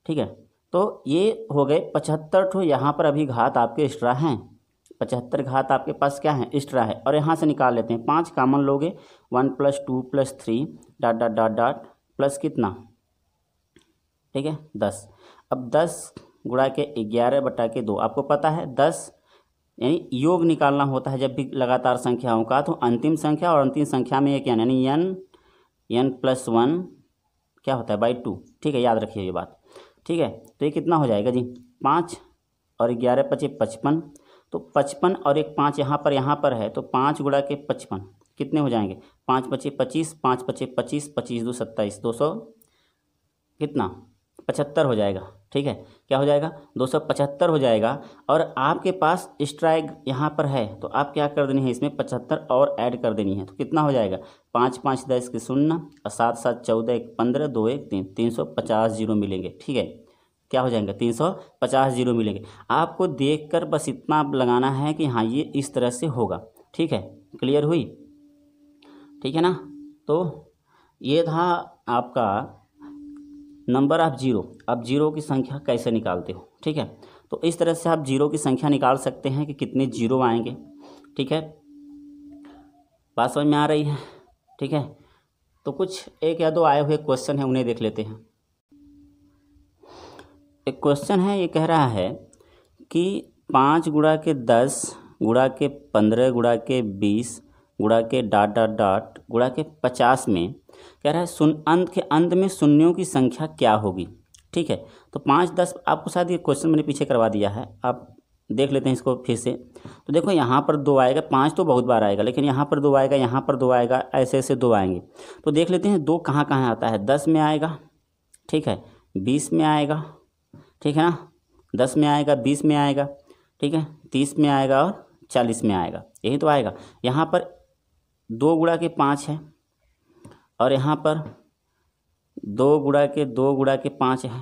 Speaker 1: ठीक है। तो ये हो गए 75 ठो यहाँ पर अभी घात आपके एक्स्ट्रा हैं, 75 घात आपके पास क्या है, एक्स्ट्रा है। और यहाँ से निकाल लेते हैं, 5 कॉमन लोगे, 1 + 2 + 3 dot dot dot dot plus कितना, ठीक है, 10। अब 10 गुणा के 11/2 आपको पता है 10 यानी योग निकालना होता है जब भी लगातार संख्याओं का, तो अंतिम संख्या और अंतिम संख्या में एक यानी n + 1 क्या होता है, /2, ठीक है, याद रखिए ये बात, ठीक है। तो ये कितना हो जाएगा जी, 5 और 11 × 5 = 55, तो 55 और एक 5 यहाँ पर है, तो 5 गुणा के 55 कितने हो जाएंगे, 5 × 5 = 25, 5 × 5 = 25, 25 × 2 = 27, 200 कितना 75 हो जाएगा, ठीक है। क्या हो जाएगा, 275 हो जाएगा। और आपके पास एक्स्ट्रा यहाँ पर है तो आप क्या कर देनी है, इसमें 75 और ऐड कर देनी है, तो कितना हो जाएगा, 5 × 5 = 10 के 0 और 7 × 7 = 14, 1 = 15, 2 × 1 = 3, 350 जीरो मिलेंगे, ठीक है। क्या हो जाएंगे, 350 जीरो मिलेंगे। आपको देखकर बस इतना लगाना है कि हाँ ये इस तरह से होगा, ठीक है। क्लियर हुई, ठीक है ना। तो ये था आपका नंबर ऑफ जीरो। अब जीरो की संख्या कैसे निकालते हो, ठीक है। तो इस तरह से आप जीरो की संख्या निकाल सकते हैं कि कितने जीरो आएंगे, ठीक है। बात समझ में आ रही है, ठीक है। तो कुछ 1 या 2 आए हुए क्वेश्चन हैं, उन्हें देख लेते हैं। एक क्वेश्चन है, ये कह रहा है कि 5 गुणा के 10 गुणा के 15 गुणा के 20 गुणा के डॉट डॉट डॉट गुणा के 50 में कह रहा है अंत के अंत में शून्यों की संख्या क्या होगी, ठीक है। तो 5 10 आपको शायद ये क्वेश्चन मैंने पीछे करवा दिया है, आप देख लेते हैं इसको फिर से। तो देखो यहाँ पर 2 आएगा, 5 तो बहुत बार आएगा, लेकिन यहाँ पर 2 आएगा, यहाँ पर 2 आएगा, ऐसे ऐसे 2 आएंगे। तो देख लेते हैं 2 कहाँ कहाँ आता है। 10 में आएगा, ठीक है, 20 में आएगा, ठीक है ना, 10 में आएगा, 20 में आएगा, ठीक है, 30 में आएगा और 40 में आएगा, यही तो आएगा। यहाँ पर 2 गुणा के 5 है और यहाँ पर 2 गुणा के 5 है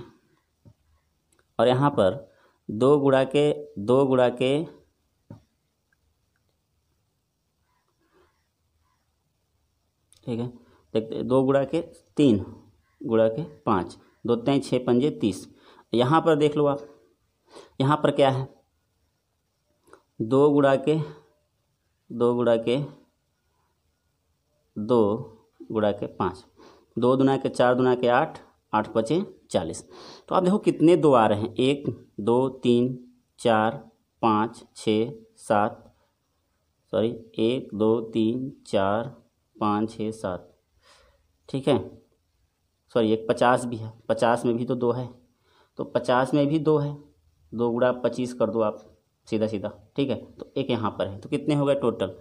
Speaker 1: और यहाँ पर 2 गुणा के ठीक है, देखते 2 गुणा के 3 गुणा के 5, 2 3 6 पंजे 30। यहाँ पर देख लो आप, यहाँ पर क्या है, 2 गुणा के 2 गुणा के 5, 2 दुना के 4 दुना के 8, 8 पचे 40। तो आप देखो कितने 2 आ रहे हैं, 1 2 3 4 5 6 7, सॉरी 1 2 3 4 5 6 7, ठीक है, सॉरी एक 50 भी है, 50 में भी तो 2 है, तो 50 में भी 2 है, 2 गुणा 25 कर दो आप सीधा सीधा, ठीक है। तो एक यहाँ पर है, तो कितने हो गए टोटल,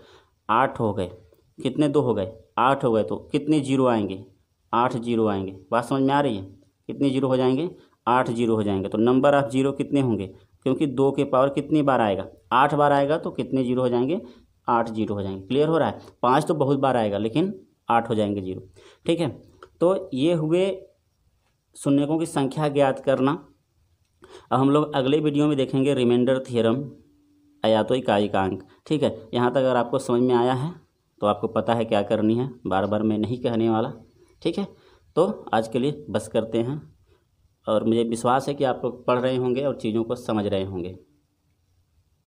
Speaker 1: 8 हो गए। कितने 2 हो गए, 8 हो गए। तो कितने 0 आएंगे, 8 0 आएंगे। बात समझ में आ रही है, कितने 0 हो जाएंगे, 8 0 हो जाएंगे। तो नंबर ऑफ 0 कितने होंगे, क्योंकि 2 के पावर कितनी बार आएगा, 8 बार आएगा, तो कितने 0 हो जाएंगे, 8 0 हो जाएंगे। क्लियर हो रहा है। 5 तो बहुत बार आएगा, लेकिन 8 हो जाएंगे 0, ठीक है। तो ये हुए शून्यकों की संख्या ज्ञात करना। अब हम लोग अगले वीडियो में देखेंगे रिमाइंडर थ्योरम या तो इकाई का अंक, ठीक है। यहाँ तक अगर आपको समझ में आया है तो आपको पता है क्या करनी है, बार बार मैं नहीं कहने वाला, ठीक है। तो आज के लिए बस करते हैं और मुझे विश्वास है कि आप लोग पढ़ रहे होंगे और चीज़ों को समझ रहे होंगे।